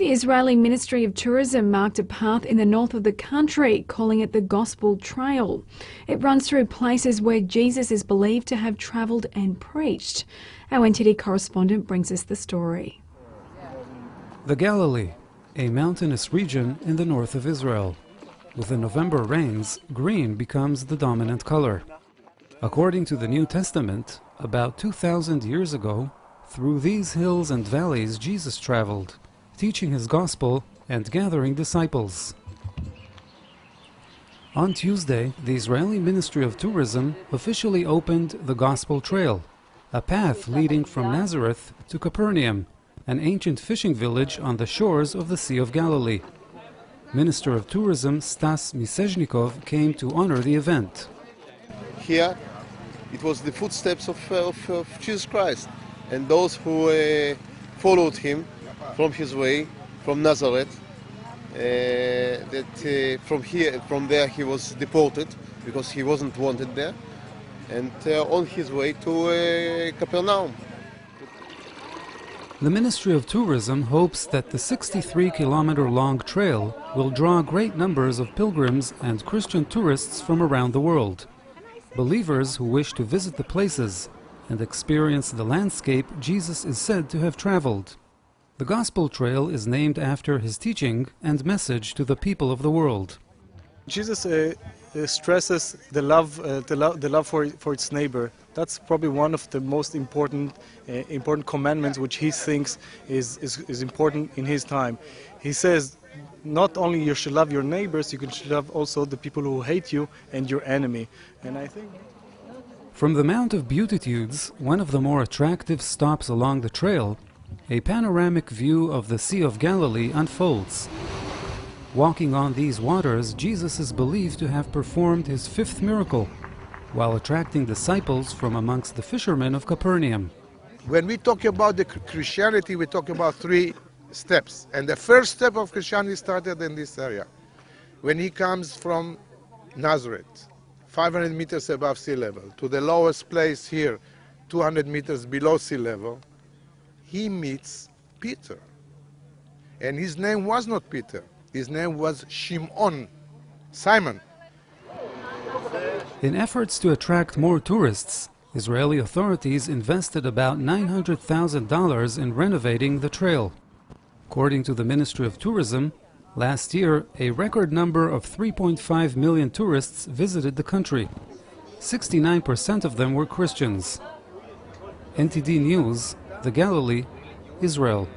The Israeli Ministry of Tourism marked a path in the north of the country, calling it the Gospel Trail. It runs through places where Jesus is believed to have travelled and preached. Our NTD correspondent brings us the story. The Galilee, a mountainous region in the north of Israel. With the November rains, green becomes the dominant color. According to the New Testament, about 2,000 years ago, through these hills and valleys Jesus traveled, teaching his gospel and gathering disciples. On Tuesday, the Israeli Ministry of Tourism officially opened the Gospel Trail, a path leading from Nazareth to Capernaum, an ancient fishing village on the shores of the Sea of Galilee. Minister of Tourism Stas Misezhnikov came to honor the event. Here, it was the footsteps of Jesus Christ, and those who followed him from his way, from Nazareth, from there he was deported because he wasn't wanted there, and on his way to Capernaum. The Ministry of Tourism hopes that the 63-kilometer-long trail will draw great numbers of pilgrims and Christian tourists from around the world. Believers who wish to visit the places and experience the landscape Jesus is said to have traveled. The Gospel Trail is named after his teaching and message to the people of the world. Jesus stresses the love for its neighbor. That's probably one of the most important commandments which he thinks is important in his time. He says not only you should love your neighbors, you should love also the people who hate you and your enemy. And I think from the Mount of Beatitudes, one of the more attractive stops along the trail, a panoramic view of the Sea of Galilee unfolds. Walking on these waters, Jesus is believed to have performed his fifth miracle, while attracting disciples from amongst the fishermen of Capernaum. When we talk about the Christianity, we talk about three steps. And the first step of Christianity started in this area. When he comes from Nazareth, 500 meters above sea level, to the lowest place here, 200 meters below sea level, he meets Peter. And his name was not Peter. His name was Shimon, Simon. In efforts to attract more tourists, Israeli authorities invested about $900,000 in renovating the trail. According to the Ministry of Tourism, last year a record number of 3.5 million tourists visited the country. 69% of them were Christians. NTD News, the Galilee, Israel.